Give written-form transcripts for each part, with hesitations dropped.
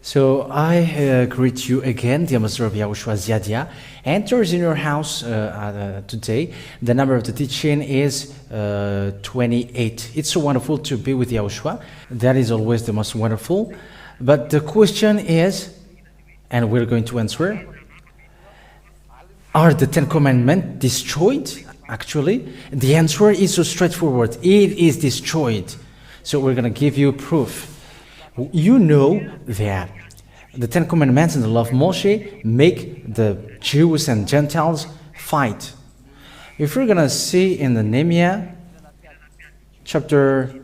So I greet you again, the Ambassador of YAHOSHUAH Ziadia, enters in your house today. The number of the teaching is 28. It's so wonderful to be with YAHOSHUAH. That is always the most wonderful. But the question is, and we're going to answer, are the Ten Commandments destroyed? Actually, the answer is so straightforward. It is destroyed. So we're going to give you proof. You know that the Ten Commandments and the law of Moshe make the Jews and Gentiles fight. If we're going to see in the Nehemiah chapter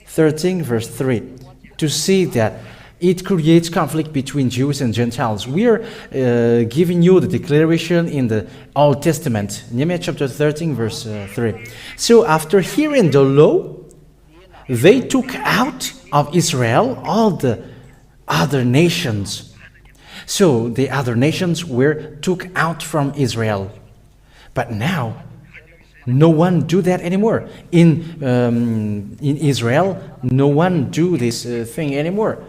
13 verse 3, to see that it creates conflict between Jews and Gentiles. We are giving you the declaration in the Old Testament, Nehemiah chapter 13 verse 3. So after hearing the law, they took out of Israel all the other nations. So the other nations were took out from Israel. But now, no one do that anymore. In Israel, no one do this thing anymore.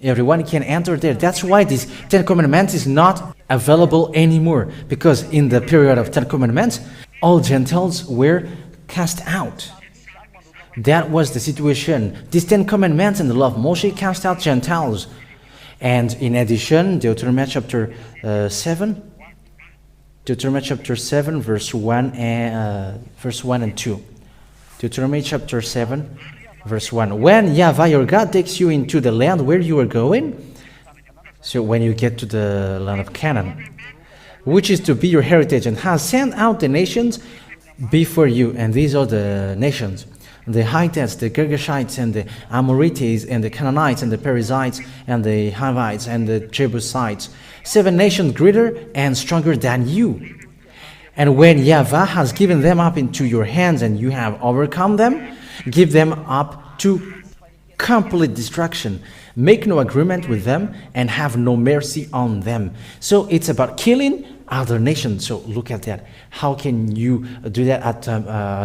Everyone can enter there. That's why this Ten Commandments is not available anymore. Because in the period of Ten Commandments, all Gentiles were cast out. That was the situation. These Ten Commandments and the law of Moshe cast out Gentiles. And in addition, Deuteronomy chapter 7, verse 1 and 2. Deuteronomy chapter 7, verse 1. When Yahweh your God takes you into the land where you are going, so when you get to the land of Canaan, which is to be your heritage, and has sent out the nations before you, and these are the nations: the Hittites, the Girgashites, and the Amorites, and the Canaanites, and the Perizzites, and the Hivites, and the Jebusites, 7 nations greater and stronger than you. And when Yahweh has given them up into your hands, and you have overcome them, give them up to complete destruction. Make no agreement with them, and have no mercy on them. So it's about killing other nations. So look at that. How can you do that at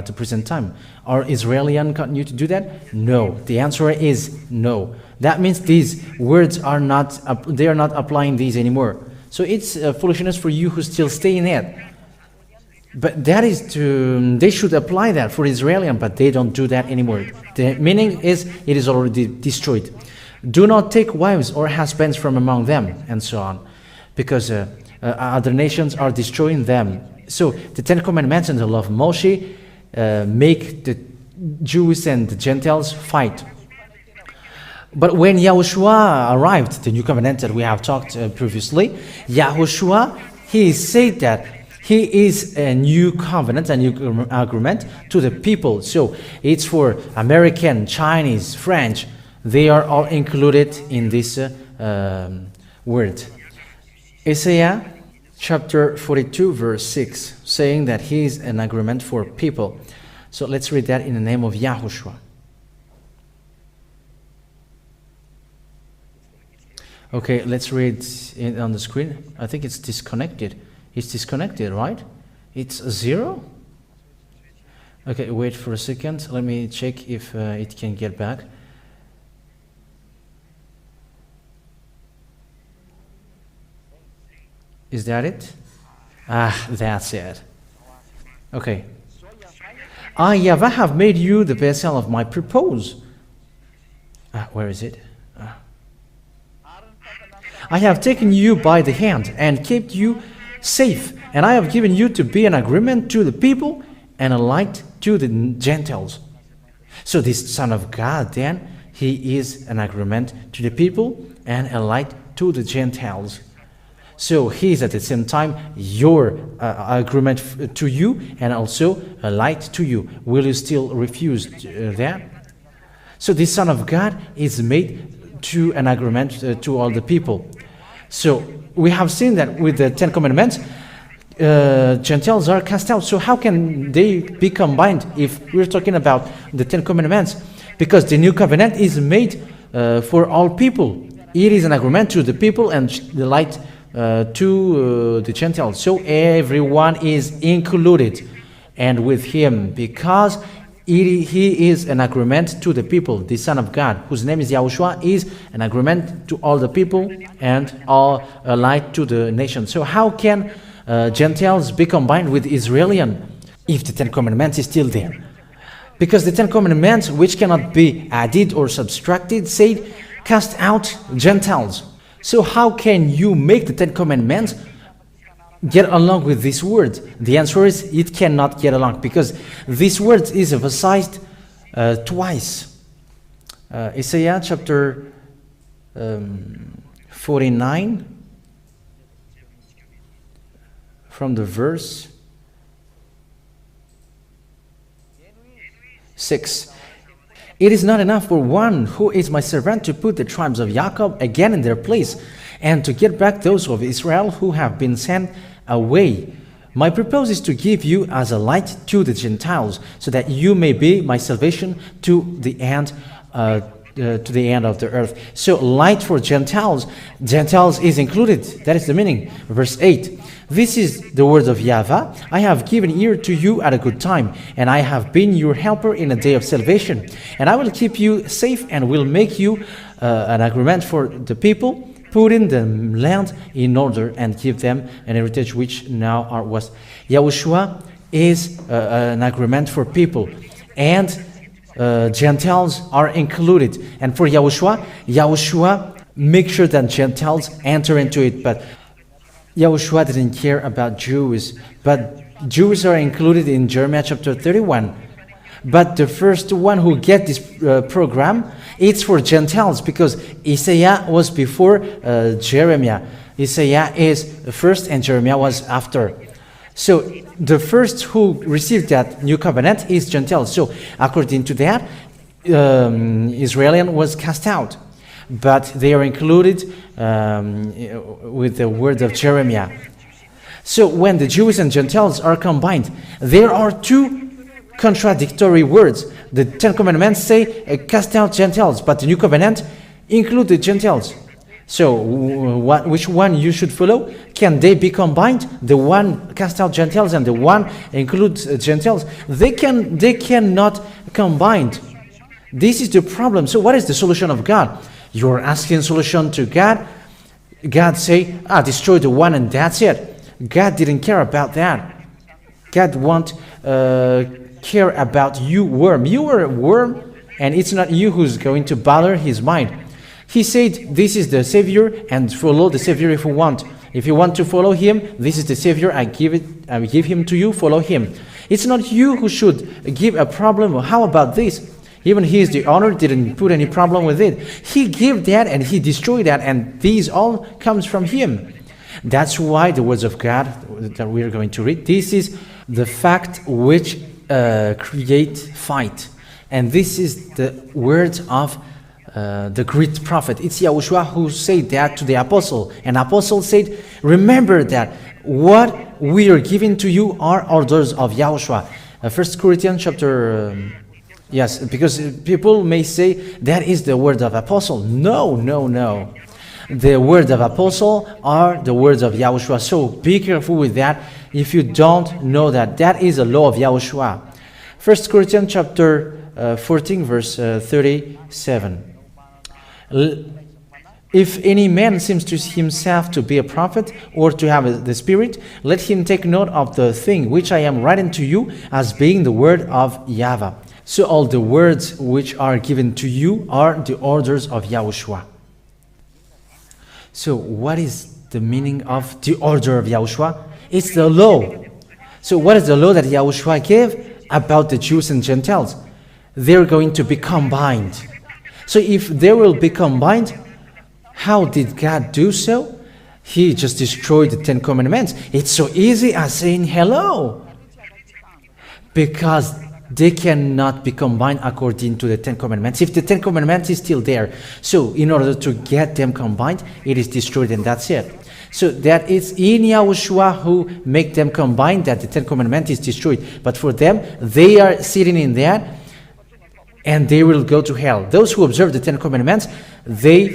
the present time? Are Israelians continue to do that? No. The answer is no. That means these words are not, they are not applying these anymore. So it's foolishness for you who still stay in it. But that is they should apply that for Israelians, but they don't do that anymore. The meaning is, it is already destroyed. Do not take wives or husbands from among them, and so on. Because other nations are destroying them. So the Ten Commandments and the law of Moshe make the Jews and the Gentiles fight. But when YAHOSHUAH arrived, the new covenant that we have talked previously, YAHOSHUAH, he said that he is a new covenant, a new agreement to the people. So it's for American, Chinese, French. They are all included in this word. Isaiah chapter 42 verse 6, saying that he is an agreement for people. So let's read that in the name of YAHOSHUAH. Okay, let's read it on the screen. I think it's disconnected. It's disconnected, right? It's 0? Okay, wait for a second. Let me check if it can get back. Is that it? Ah, that's it. Okay. I, Yahweh, have made you the vessel of my purpose. Where is it? I have taken you by the hand and kept you safe, and I have given you to be an agreement to the people and a light to the Gentiles. So this Son of God, then, he is an agreement to the people and a light to the Gentiles. So he is at the same time your agreement to you and also a light to you. Will you still refuse that? So this Son of God is made to an agreement to all the people. So we have seen that with the Ten Commandments, Gentiles are cast out. So how can they be combined if we're talking about the Ten Commandments? Because the new covenant is made for all people. It is an agreement to the people and the light to the Gentiles. So everyone is included and with him, because He is an agreement to the people. The Son of God, whose name is YAHOSHUAH, is an agreement to all the people and all a light to the nation. So how can Gentiles be combined with Israelian if the Ten Commandments is still there? Because the Ten Commandments, which cannot be added or subtracted, said, cast out Gentiles. So how can you make the Ten Commandments get along with this word? The answer is it cannot get along, because this word is emphasized twice. Isaiah chapter 49, from the verse 6. It is not enough for one who is my servant to put the tribes of Jacob again in their place, and to get back those of Israel who have been sent away. My purpose is to give you as a light to the Gentiles, so that you may be my salvation to the end of the earth. So light for Gentiles. Gentiles is included. That is the meaning. Verse 8. This is the word of Yahweh. I have given ear to you at a good time, and I have been your helper in a day of salvation. And I will keep you safe and will make you an agreement for the people, put in the land in order, and give them an heritage which now are was. YAHOSHUAH is an agreement for people, and Gentiles are included. And for YAHOSHUAH make sure that Gentiles enter into it. But YAHOSHUAH didn't care about Jews, but Jews are included in Jeremiah chapter 31. But the first one who get this program, it's for Gentiles, because Isaiah was before Jeremiah. Isaiah is first and Jeremiah was after. So the first who received that new covenant is Gentiles. So according to that, Israelian was cast out, but they are included with the word of Jeremiah. So when the Jews and Gentiles are combined, there are two contradictory words. The Ten Commandments say cast out Gentiles, but the New Covenant include the Gentiles. So which one you should follow? Can they be combined? The one cast out Gentiles and the one includes Gentiles? They cannot combine. This is the problem. So what is the solution of God? You're asking solution to God. God say, destroy the one and that's it. God didn't care about that. God won't care about you, worm. You are a worm, and it's not you who's going to bother his mind. He said, this is the Savior, and follow the Savior if you want. If you want to follow him, this is the Savior, I give him to you, follow him. It's not you who should give a problem. How about this? Even he is the owner, didn't put any problem with it. He gave that and he destroyed that, and these all comes from him. That's why the words of God that we are going to read, this is the fact which create fight. And this is the words of the great prophet. It's YAHOSHUAH who said that to the apostle. And apostle said, remember that what we are giving to you are orders of YAHOSHUAH. 1 Corinthians chapter... yes, because people may say that is the word of apostle. No. The word of apostle are the words of YAHOSHUAH. So be careful with that if you don't know that. That is a law of YAHOSHUAH. 1 Corinthians chapter 14 verse 37. If any man seems to himself to be a prophet or to have the Spirit, let him take note of the thing which I am writing to you as being the word of Yahweh. So all the words which are given to you are the orders of YAHOSHUAH. So what is the meaning of the order of YAHOSHUAH? It's the law. So what is the law that YAHOSHUAH gave about the Jews and Gentiles? They're going to be combined. So if they will be combined, how did God do so? He just destroyed the Ten Commandments. It's so easy as saying hello. Because they cannot be combined according to the Ten Commandments. If the Ten Commandments is still there, so in order to get them combined, it is destroyed and that's it. So that is in YAHOSHUAH who make them combine, that the Ten Commandments is destroyed. But for them, they are sitting in that and they will go to hell. Those who observe the Ten Commandments, they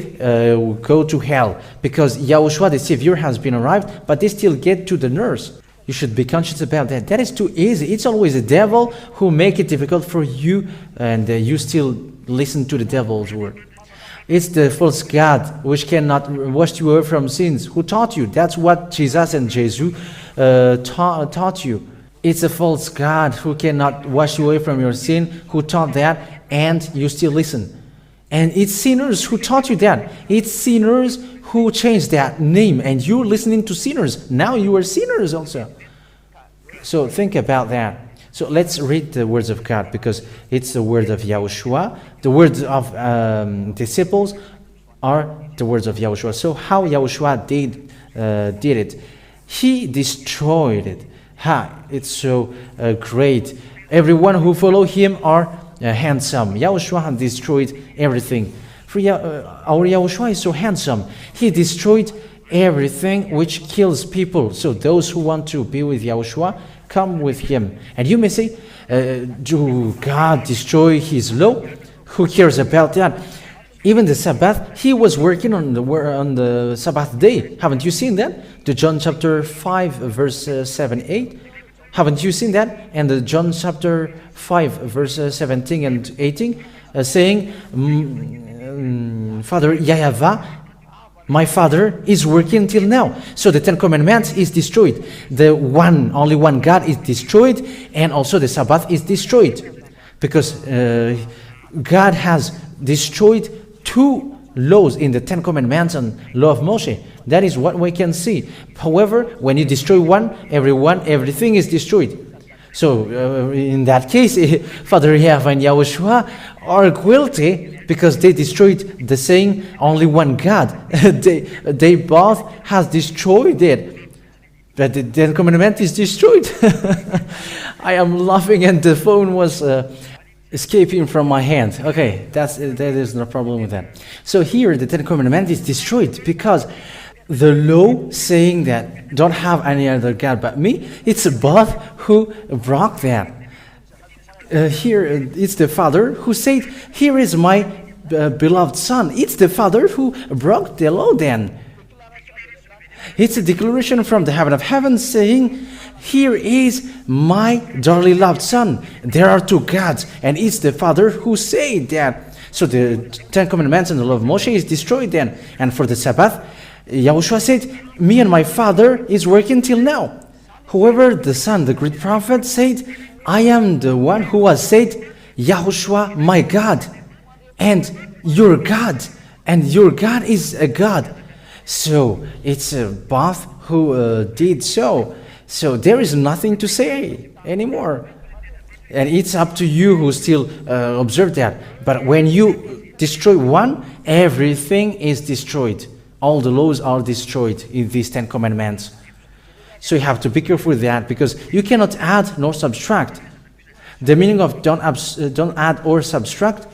go to hell because YAHOSHUAH, the Savior, has been arrived, but they still get to the nurse. You should be conscious about that. That is too easy. It's always the devil who make it difficult for you, and you still listen to the devil's word. It's the false God which cannot wash you away from sins. Who taught you? That's what Jesus and Jesus taught you. It's a false God who cannot wash you away from your sin, who taught that, and you still listen. And it's sinners who taught you that. It's sinners who changed that name, and you're listening to sinners. Now you are sinners also. So think about that. So let's read the words of God, because it's the word of Yahushua. The words of disciples are the words of Yahushua. So how Yahushua did it? He destroyed it. It's so great. Everyone who follow him are handsome. Yahushua destroyed everything. For our Yahushua is so handsome. He destroyed everything which kills people. So those who want to be with Yahushua, come with him. And you may say, do God destroy his law? Who cares about that? Even the Sabbath, he was working on the Sabbath day. Haven't you seen that? The John chapter 5 verse 7-8. Haven't you seen that? And the John chapter 5 verse 17 and 18 saying, Father Yahweh, my Father is working till now. So the Ten Commandments is destroyed. The only one God is destroyed, and also the Sabbath is destroyed. Because God has destroyed 2 laws in the Ten Commandments and law of Moshe. That is what we can see. However, when you destroy one, everything is destroyed. So in that case, Father Yahweh and Yahushua are guilty because they destroyed the saying only one God. they both has destroyed it. But the Ten Commandment is destroyed. I am laughing and the phone was escaping from my hand. Okay, that is no problem with that. So here the Ten Commandment is destroyed because the law saying that don't have any other God but me, it's both who broke that. Here it's the Father who said, here is my beloved Son. It's the Father who broke the law then. It's a declaration from the heaven of heaven saying, here is my dearly loved Son. There are 2 gods, and it's the Father who said that. So the Ten Commandments and the law of Moshe is destroyed then. And for the Sabbath, Yahushua said, me and my Father is working till now. However, the Son, the great prophet, said, I am the one who has said, Yahushua, my God, and your God, and your God is a God. So it's both who did so. So there is nothing to say anymore. And it's up to you who still observe that. But when you destroy one, everything is destroyed. All the laws are destroyed in these 10 commandments. So you have to be careful with that, because you cannot add nor subtract. The meaning of don't add or subtract,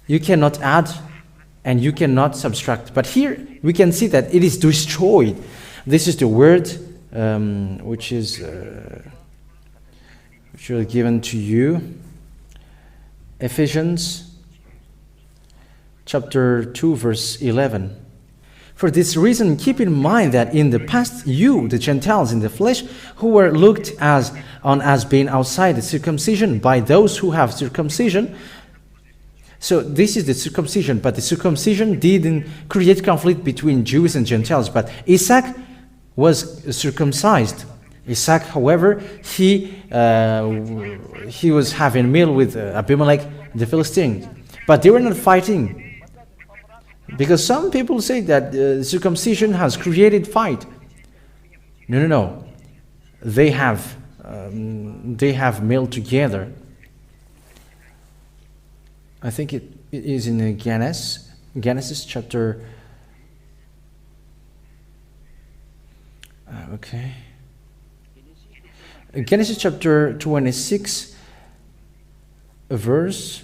you cannot add and you cannot subtract. But here we can see that it is destroyed. This is the word which is given to you. Ephesians chapter 2 verse 11. For this reason, keep in mind that in the past you, the Gentiles in the flesh, who were looked on as being outside the circumcision by those who have circumcision. So this is the circumcision, but the circumcision didn't create conflict between Jews and Gentiles. But Isaac was circumcised. Isaac, however, he was having a meal with Abimelech, the Philistines. But they were not fighting. Because some people say that circumcision has created fight. No. They have meal together. I think it is in Genesis chapter. Genesis chapter 26, verse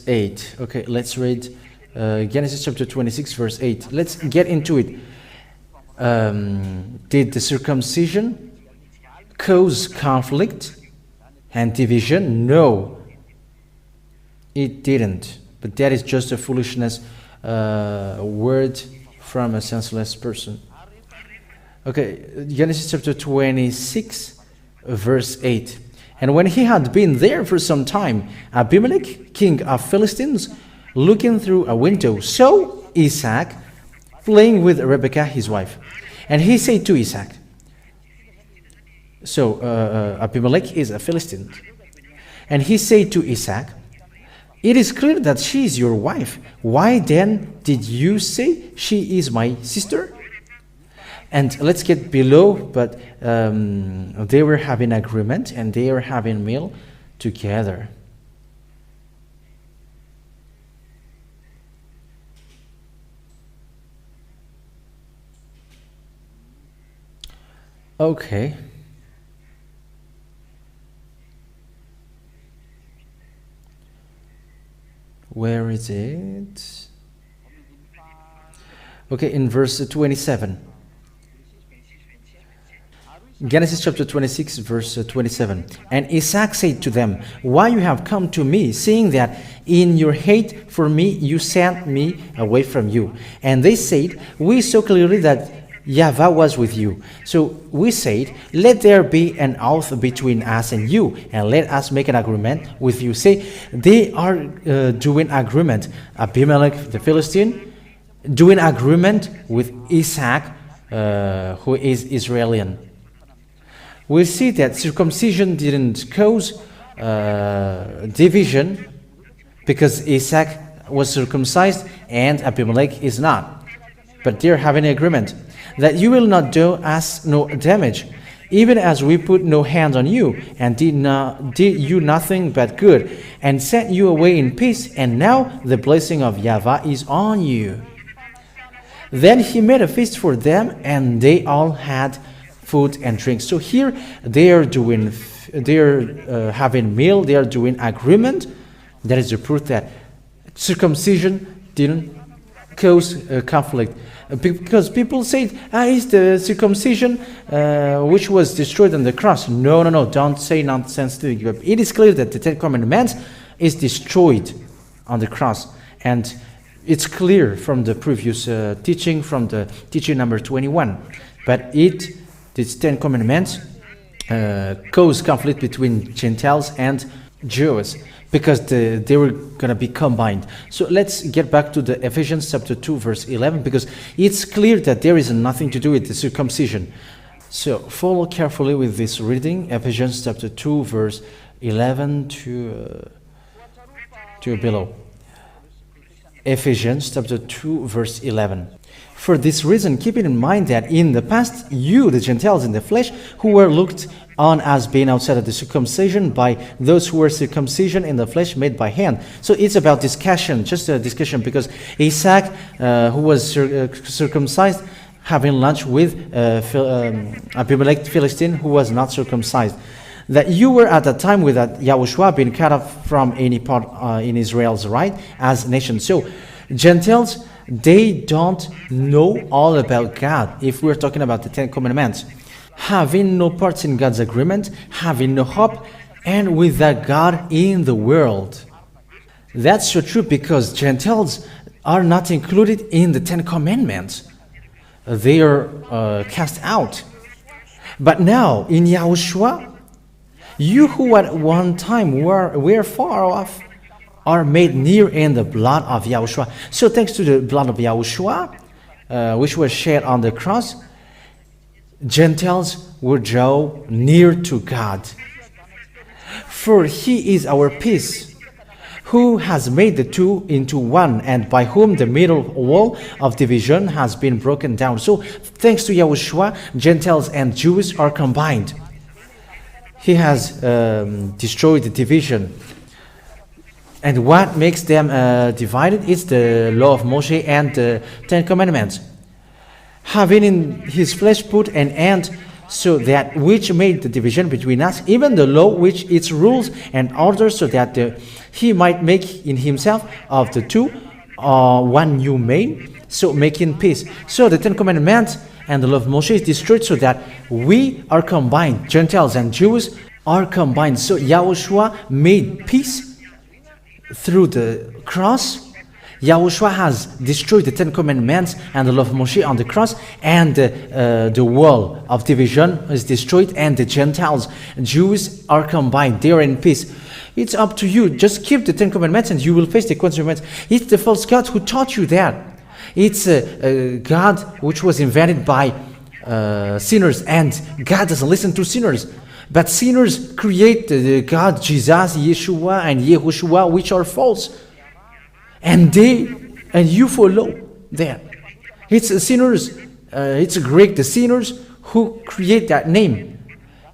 8. Okay, let's read Genesis chapter 26, verse 8. Let's get into it. Did the circumcision cause conflict and division? No, it didn't. But that is just a foolishness word from a senseless person. Okay, Genesis chapter 26, verse 8. And when he had been there for some time, Abimelech, king of Philistines, looking through a window, saw Isaac playing with Rebekah, his wife. And he said to Isaac, so Abimelech is a Philistine. And he said to Isaac, it is clear that she is your wife. Why then did you say she is my sister? And let's get below, but they were having agreement and they were having meal together. Okay. Where is it? Okay, in verse 27. Genesis chapter 26, verse 27. And Isaac said to them, why you have come to me, seeing that in your hate for me you sent me away from you? And they said, we saw clearly that Yahweh was with you. So we said, let there be an oath between us and you, and let us make an agreement with you. Say, they are doing agreement. Abimelech, the Philistine, doing agreement with Isaac, who is Israeli. We see that circumcision didn't cause division, because Isaac was circumcised and Abimelech is not. But they're having an agreement that you will not do us no damage, even as we put no hand on you, and did you nothing but good, and sent you away in peace, and now the blessing of Yahweh is on you. Then he made a feast for them, and they all had food and drink. So here they are having meal, they are doing agreement. That is the proof that circumcision didn't cause conflict. Because people say, it's the circumcision which was destroyed on the cross. No, don't say nonsense to you. It is clear that the Ten Commandments is destroyed on the cross. And it's clear from the previous teaching, from the teaching number 21. But these Ten Commandments cause conflict between Gentiles and Jews, because they were going to be combined. So let's get back to the Ephesians chapter 2, verse 11, because it's clear that there is nothing to do with the circumcision. So follow carefully with this reading, Ephesians chapter 2, verse 11 to below. Ephesians chapter 2, verse 11. For this reason, keeping in mind that in the past you, the Gentiles in the flesh, who were looked on as being outside of the circumcision by those who were circumcision in the flesh made by hand. So it's about discussion, just a discussion, because Isaac, who was circumcised, having lunch with Abimelech Philistine, who was not circumcised. That you were at that time with that YAHOSHUAH being cut off from any part in Israel's right as nation. So Gentiles, they don't know all about God. If we're talking about the Ten Commandments, having no parts in God's agreement, having no hope, and without God in the world. That's so true, because Gentiles are not included in the Ten Commandments. They are cast out. But now, in YAHOSHUAH, you who at one time were far off are made near in the blood of YAHOSHUAH. So thanks to the blood of YAHOSHUAH, which was shed on the cross, Gentiles were drawn near to God. For he is our peace, who has made the two into one, and by whom the middle wall of division has been broken down. So thanks to YAHOSHUAH, Gentiles and Jews are combined. He has destroyed the division. And what makes them divided is the law of Moshe and the Ten Commandments. Having in his flesh put an end, so that which made the division between us, even the law which its rules and orders, so that he might make in himself of the two one new man, so making peace. So the Ten Commandments and the law of Moshe is destroyed, so that we are combined. Gentiles and Jews are combined. So YAHOSHUAH made peace through the cross, Yahushua has destroyed the Ten Commandments and the law of Moshe on the cross, and the wall of division is destroyed, and the Gentiles, Jews, are combined. They are in peace. It's up to you. Just keep the Ten Commandments and you will face the consequences. It's the false God who taught you that. It's a God which was invented by sinners, and God doesn't listen to sinners. But sinners create the God, Jesus, Yeshua, and YAHOSHUAH, which are false. And you follow that. It's sinners, it's Greek, the sinners who create that name.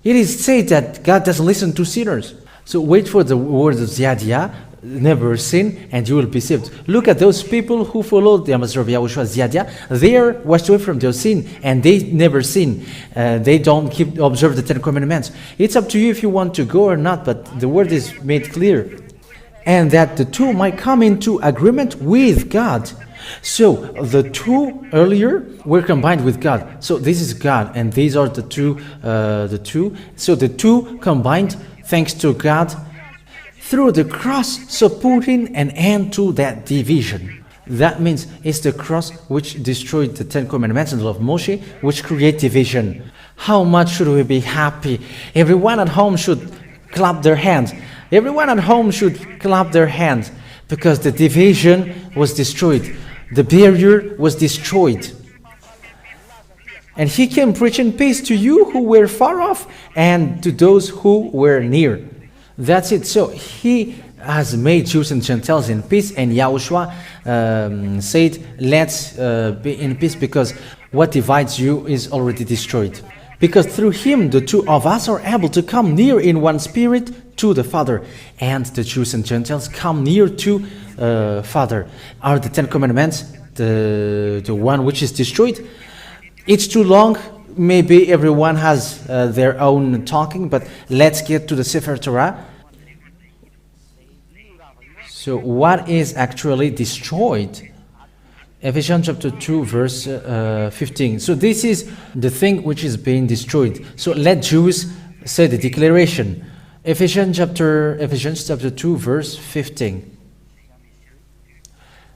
It is said that God doesn't listen to sinners. So wait for the words of Ziadia, never sin, and you will be saved. Look at those people who followed the ambassador of Yahushua, Ziadia. They are washed away from their sin, and they never sin. They don't observe the Ten Commandments. It's up to you if you want to go or not, but the word is made clear. And that the two might come into agreement with God. So the two earlier were combined with God. So this is God, and these are the two. So the two combined, thanks to God, through the cross, so putting an end to that division. That means it's the cross which destroyed the Ten Commandments and the law of Moshe, which create division. How much should we be happy? Everyone at home should clap their hands. Everyone at home should clap their hands, because the division was destroyed. The barrier was destroyed. And he came preaching peace to you who were far off and to those who were near. That's it. So he has made Jews and Gentiles in peace, and Yahushua said, let's be in peace, because what divides you is already destroyed. Because through him, the two of us are able to come near in one spirit to the Father. And the Jews and Gentiles come near to Father. Are the Ten Commandments the one which is destroyed? It's too long. Maybe everyone has their own talking, but let's get to the Sefer Torah. So what is actually destroyed? Ephesians chapter 2 verse 15. So this is the thing which is being destroyed. So let Jews say the declaration. Ephesians chapter 2 verse 15.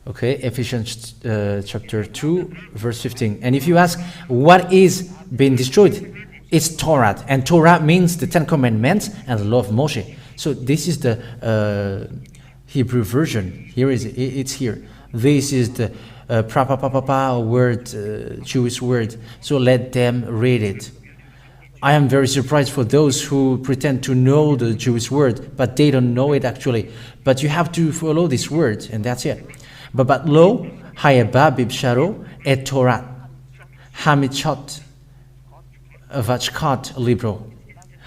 Okay, Ephesians chapter 2 verse 15. And if you ask what is being destroyed, it's Torah. And Torah means the Ten Commandments and the law of Moshe. So this is the Hebrew version. Here is it. It's here. This is the word, Jewish word. So let them read it. I am very surprised for those who pretend to know the Jewish word, but they don't know it actually. But you have to follow this word, and that's it. But lo, hayaba bibsharo et Torah, hamichot vachkat libro.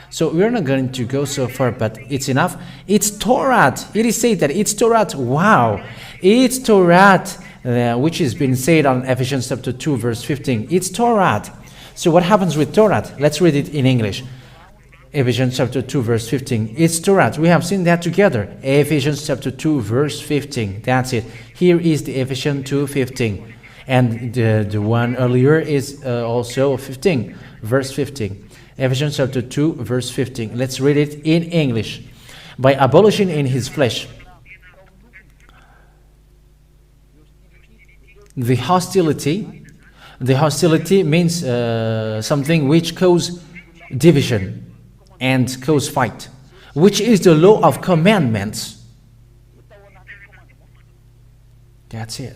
So we're not going to go so far, but it's enough. It's Torah. It is said that it's Torah. Wow. It's Torah, which has been said on Ephesians chapter 2, verse 15. It's Torah. So what happens with Torah? Let's read it in English. Ephesians chapter 2, verse 15. It's Torah. We have seen that together. Ephesians chapter 2, verse 15. That's it. Here is the Ephesians 2, 15. And the one earlier is also 15, verse 15. Ephesians chapter 2, verse 15. Let's read it in English. By abolishing in his flesh the hostility. The hostility means something which causes division and cause fight, which is the law of commandments. That's it.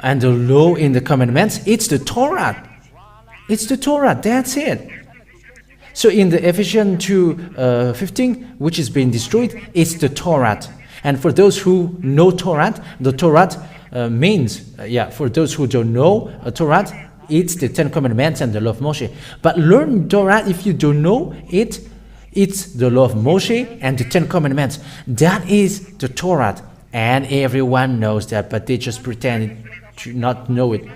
And the law in the commandments, it's the Torah. It's the Torah. That's it. So in the Ephesians 2, 15, which is being destroyed, it's the Torah. And for those who know Torah, the Torah means, for those who don't know Torah, it's the Ten Commandments and the law of Moshe. But learn Torah if you don't know it. It's the law of Moshe and the Ten Commandments. That is the Torah. And everyone knows that, but they just pretend to not know it.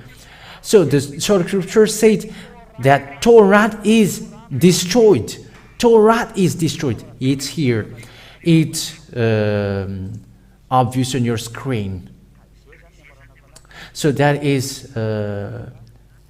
So the scripture said that Torah is destroyed. Torah is destroyed. It's here. It's obvious on your screen. So that is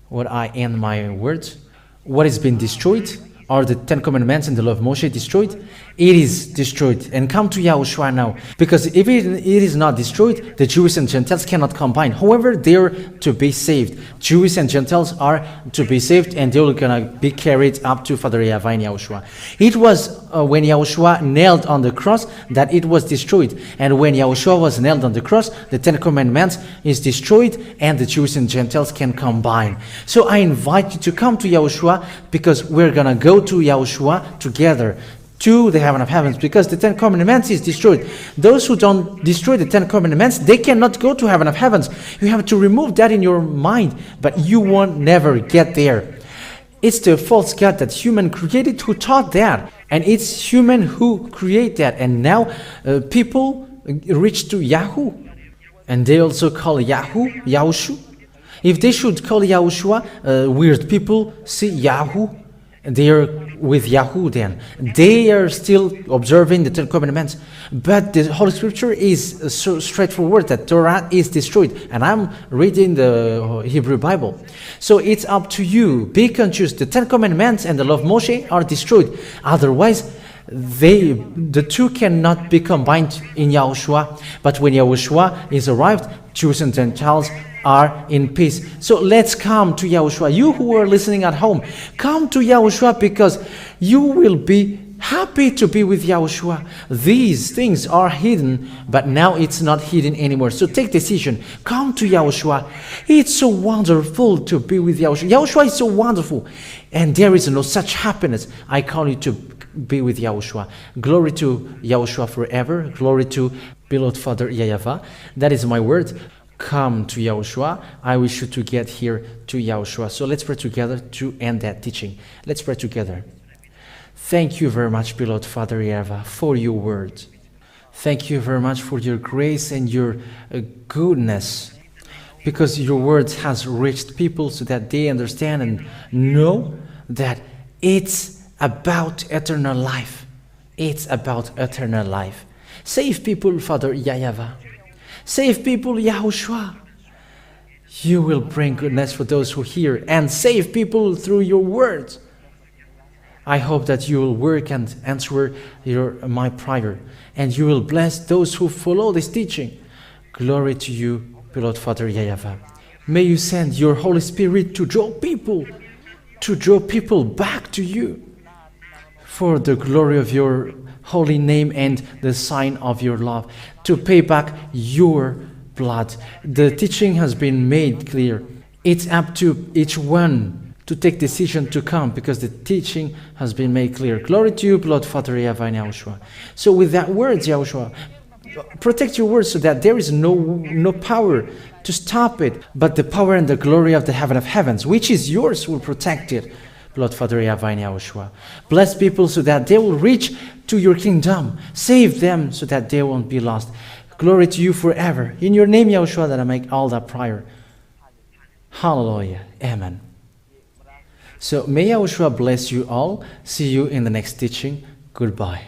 what I end my words. What has been destroyed are the Ten Commandments and the law of Moshe destroyed? It is destroyed. And come to Yahushua now. Because if it is not destroyed, the Jews and Gentiles cannot combine. However, they are to be saved. Jews and Gentiles are to be saved, and they're going to be carried up to Father Yahweh and Yahushua. It was when Yahushua nailed on the cross that it was destroyed. And when Yahushua was nailed on the cross, the Ten Commandments is destroyed, and the Jews and Gentiles can combine. So I invite you to come to Yahushua, because we're going to go to Yahushua together to the heaven of heavens, because the Ten Commandments is destroyed. Those who don't destroy the Ten Commandments, they cannot go to heaven of heavens. You have to remove that in your mind, but you won't never get there. It's the false God that human created who taught that, and it's human who create that. And now people reach to Yahoo, and they also call Yahushua. If they should call Yahushua, weird people see Yahoo, and they are with Yahoo then. They are still observing the Ten Commandments. But the Holy Scripture is so straightforward that Torah is destroyed. And I'm reading the Hebrew Bible. So it's up to you. Be conscious. The Ten Commandments and the law of Moshe are destroyed. Otherwise, the two cannot be combined in Yahushua. But when Yahushua is arrived, Jews and Gentiles are in peace. So let's come to Yahushua. You who are listening at home, come to Yahushua, because you will be happy to be with Yahushua. These things are hidden, but now it's not hidden anymore. So take decision. Come to Yahushua. It's so wonderful to be with Yahushua. Yahushua is so wonderful, and there is no such happiness. I call you to be with Yahushua. Glory to Yahushua forever. Glory to beloved Father Yahweh. That is my word. Come to Yahushua. I wish you to get here to Yahushua. So let's pray together to end that teaching. Let's pray together. Thank you very much, beloved Father Yahweh, for your word. Thank you very much for your grace and your goodness, because your word has reached people so that they understand and know that it's about eternal life. It's about eternal life. Save people, Father Yahweh. Save people, Yahushua. You will bring goodness for those who hear, and save people through your words. I hope that you will work and answer my prayer, and you will bless those who follow this teaching. Glory to you, beloved Father Yahweh. May you send your Holy Spirit to draw people back to you, for the glory of your holy name and the sign of your love, to pay back your blood. The teaching has been made clear. It's up to each one to take decision to come, because the teaching has been made clear. Glory to you, beloved Father Yahweh and Yahushua. So with that words, Yahushua, protect your words so that there is no power to stop it, but the power and the glory of the heaven of heavens, which is yours, will protect it. Lord Father Yahweh and Yahushua. Bless people so that they will reach to your kingdom. Save them so that they won't be lost. Glory to you forever. In your name, Yahushua, that I make all that prayer. Hallelujah. Amen. So may Yahushua bless you all. See you in the next teaching. Goodbye.